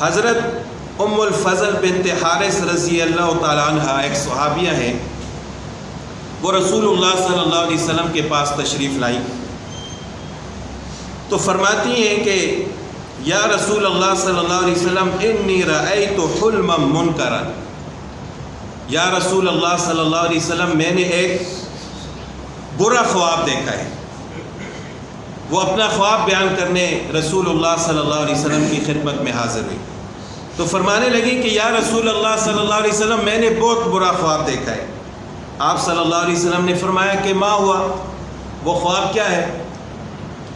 حضرت ام الفضل بنت حارث رضی اللہ تعالیٰ عنہ ایک صحابیہ ہیں، وہ رسول اللہ صلی اللہ علیہ وسلم کے پاس تشریف لائی تو فرماتی ہیں کہ یا رسول اللہ صلی اللہ علیہ وسلم انی رأیت حلما منکرا، یا رسول اللہ صلی اللہ علیہ وسلم میں نے ایک برا خواب دیکھا ہے۔ وہ اپنا خواب بیان کرنے رسول اللہ صلی اللہ علیہ وسلم کی خدمت میں حاضر ہوئی تو فرمانے لگی کہ یا رسول اللہ صلی اللہ علیہ وسلم میں نے بہت برا خواب دیکھا ہے۔ آپ صلی اللہ علیہ وسلم نے فرمایا کہ ما ہوا، وہ خواب کیا ہے؟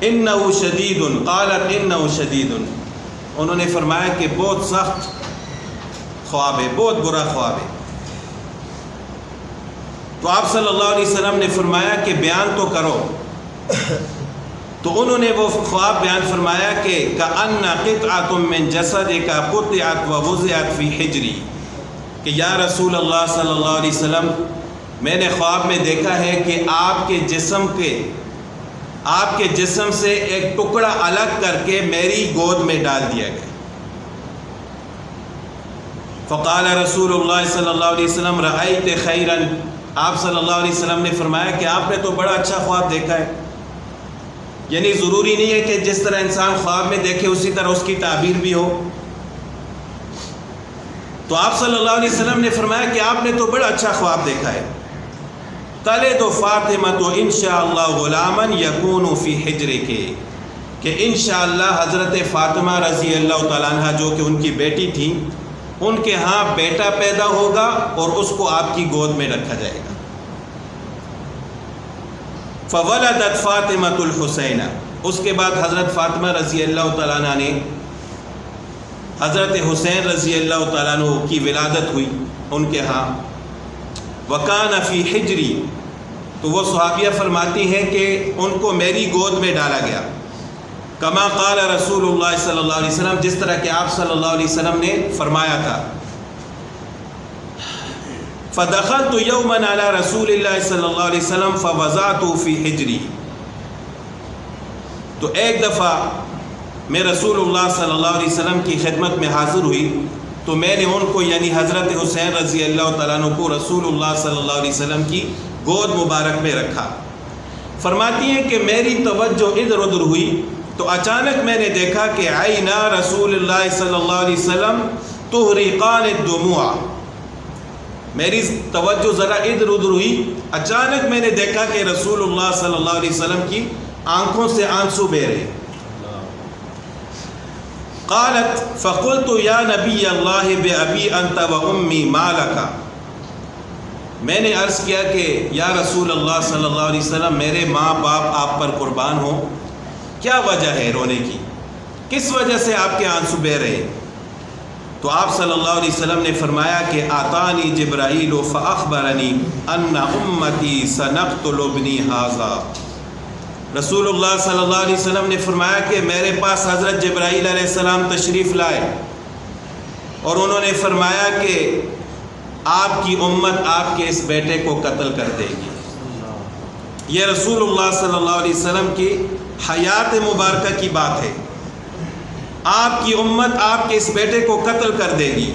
انہ شدید، قالت انہ شدید، انہوں نے فرمایا کہ بہت سخت خواب ہے، بہت برا خواب ہے۔ تو آپ صلی اللہ علیہ وسلم نے فرمایا کہ بیان تو کرو، تو انہوں نے وہ خواب بیان فرمایا کہ کأن قطعۃ من جسدک قطعت ووضعت فی حجری، کہ یا رسول اللہ صلی اللہ علیہ وسلم میں نے خواب میں دیکھا ہے کہ آپ کے جسم سے ایک ٹکڑا الگ کر کے میری گود میں ڈال دیا گیا۔ فقال رسول اللہ صلی اللہ علیہ وسلم رأیت خیرا، آپ صلی اللہ علیہ وسلم نے فرمایا کہ آپ نے تو بڑا اچھا خواب دیکھا ہے۔ یعنی ضروری نہیں ہے کہ جس طرح انسان خواب میں دیکھے اسی طرح اس کی تعبیر بھی ہو۔ تو آپ صلی اللہ علیہ وسلم نے فرمایا کہ آپ نے تو بڑا اچھا خواب دیکھا ہے۔ تلد فاطمۃ انشاءاللہ غلاما یکون فی حجرک، کہ انشاءاللہ حضرت فاطمہ رضی اللہ تعالیٰ عنہ جو کہ ان کی بیٹی تھی، ان کے ہاں بیٹا پیدا ہوگا اور اس کو آپ کی گود میں رکھا جائے گا۔ فولدت فاطمۃ الحسین، اس کے بعد حضرت فاطمہ رضی اللہ تعالیٰ عنہ نے حضرت حسین رضی اللہ تعالیٰ عنہ کی ولادت ہوئی ان کے ہاں۔ وکان فی حجری، تو وہ صحابیہ فرماتی ہیں کہ ان کو میری گود میں ڈالا گیا، کما قال رسول اللہ صلی اللہ علیہ وسلم، جس طرح کہ آپ صلی اللہ علیہ وسلم نے فرمایا تھا۔ فدخلت یوما علی رسول اللہ صلی اللہ علیہ وسلم فوضعت فی حجری، تو ایک دفعہ میں رسول اللہ صلی اللہ علیہ وسلم کی خدمت میں حاضر ہوئی تو میں نے ان کو یعنی حضرت حسین رضی اللہ تعالیٰ عنہ کو رسول اللہ صلی اللہ علیہ وسلم کی گود مبارک میں رکھا۔ فرماتی ہیں کہ میری توجہ ادھر ادھر ہوئی تو اچانک میں نے دیکھا کہ عینا رسول اللہ صلی اللہ علیہ وسلم تحرقان الدموع، میری توجہ ذرا ادھر ادھر ہوئی، اچانک میں نے دیکھا کہ رسول اللہ صلی اللہ علیہ وسلم کی آنکھوں سے آنسو بہ رہے۔ قالت فقلت یا نبی اللہ بأبی انت و امی ما لک، میں نے عرض کیا کہ یا رسول اللہ صلی اللہ علیہ وسلم میرے ماں باپ آپ پر قربان ہوں، کیا وجہ ہے رونے کی، کس وجہ سے آپ کے آنسو بہ رہے؟ تو آپ صلی اللہ علیہ وسلم نے فرمایا کہ آتانی جبرائیل فاخبرنی ان امتی سنقتل ابنی ھذا، رسول اللہ صلی اللہ علیہ وسلم نے فرمایا کہ میرے پاس حضرت جبرائیل علیہ السلام تشریف لائے اور انہوں نے فرمایا کہ آپ کی امت آپ کے اس بیٹے کو قتل کر دے گی۔ یہ رسول اللہ صلی اللہ علیہ وسلم کی حیات مبارکہ کی بات ہے، آپ کی امت آپ کے اس بیٹے کو قتل کر دے گی۔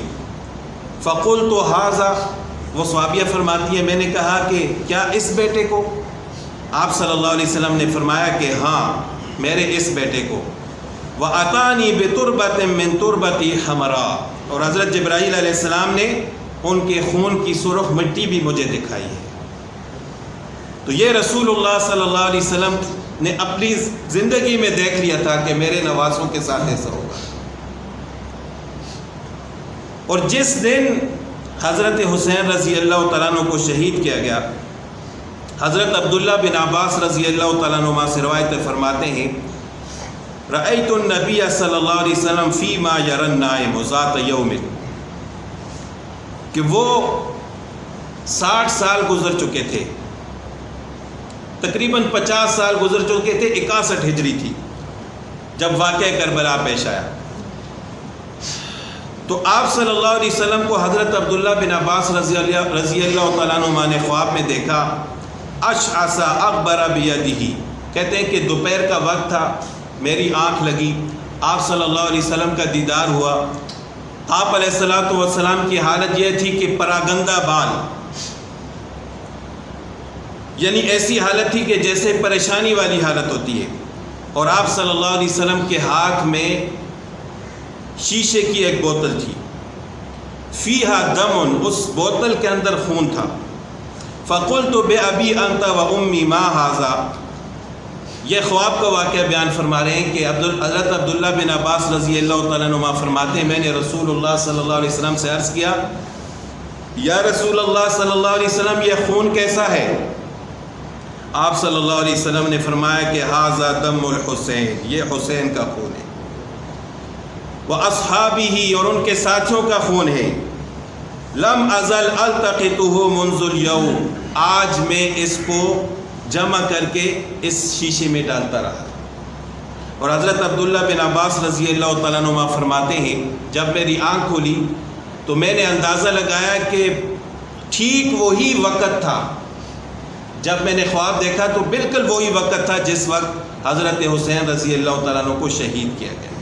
فقلت ھذا، وہ صحابیہ فرماتی ہے میں نے کہا کہ کیا اس بیٹے کو؟ آپ صلی اللہ علیہ وسلم نے فرمایا کہ ہاں میرے اس بیٹے کو۔ وَأَتَانِي بِتُرْبَةٍ مِّن تُرْبَتِي حَمْرَاء، اور حضرت جبرائیل علیہ السلام نے ان کے خون کی سرخ مٹی بھی مجھے دکھائی ہے۔ تو یہ رسول اللہ صلی اللہ علیہ وسلم نے اپنی زندگی میں دیکھ لیا تھا کہ میرے نوازوں کے ساتھ ایسا ہوگا۔ اور جس دن حضرت حسین رضی اللہ تعالیٰ عنہ کو شہید کیا گیا، حضرت عبداللہ بن عباس رضی اللہ تعالیٰ عنہ سے روایت فرماتے ہیں رأیت النبی صلی اللہ علیہ وسلم فیما یری النائم ذات یوم، کہ وہ 60 سال گزر چکے تھے، تقریباً 50 سال گزر چکے تھے، 61 ہجری تھی جب واقعہ کربلا پیش آیا۔ تو آپ صلی اللہ علیہ وسلم کو حضرت عبداللہ بن عباس رضی اللہ تعالیٰ عنہ نے خواب میں دیکھا، اشعث اغبر بیدہ، کہتے ہیں کہ دوپہر کا وقت تھا، میری آنکھ لگی، آپ صلی اللہ علیہ وسلم کا دیدار ہوا آپ علیہ الصلوۃ والسلام کی حالت یہ تھی کہ پراگندہ بال، یعنی ایسی حالت تھی کہ جیسے پریشانی والی حالت ہوتی ہے، اور آپ صلی اللہ علیہ وسلم کے ہاتھ میں شیشے کی ایک بوتل تھی، فیہا دم، اس بوتل کے اندر خون تھا۔ فقلت بأبی انت و امی ما ھذا، یہ خواب کا واقعہ بیان فرما رہے ہیں کہ حضرت عبداللہ بن عباس رضی اللہ تعالیٰ عنہ فرماتے ہیں میں نے رسول اللہ صلی اللہ علیہ وسلم سے عرض کیا یا رسول اللہ صلی اللہ علیہ وسلم یہ خون کیسا ہے؟ آپ صلی اللہ علیہ وسلم نے فرمایا کہ ھذا دم الحسین، یہ حسین کا خون ہے، وَأَصْحَابِهِ، اور ان کے ساتھیوں کا خون ہے، لم ازل التقطه منذ اليوم، آج میں اس کو جمع کر کے اس شیشے میں ڈالتا رہا۔ اور حضرت عبداللہ بن عباس رضی اللہ تعالیٰ عنہ فرماتے ہیں جب میری آنکھ کھلی تو میں نے اندازہ لگایا کہ ٹھیک وہی وقت تھا، جب میں نے خواب دیکھا تو بالکل وہی وقت تھا جس وقت حضرت حسین رضی اللہ تعالیٰ عنہ کو شہید کیا گیا۔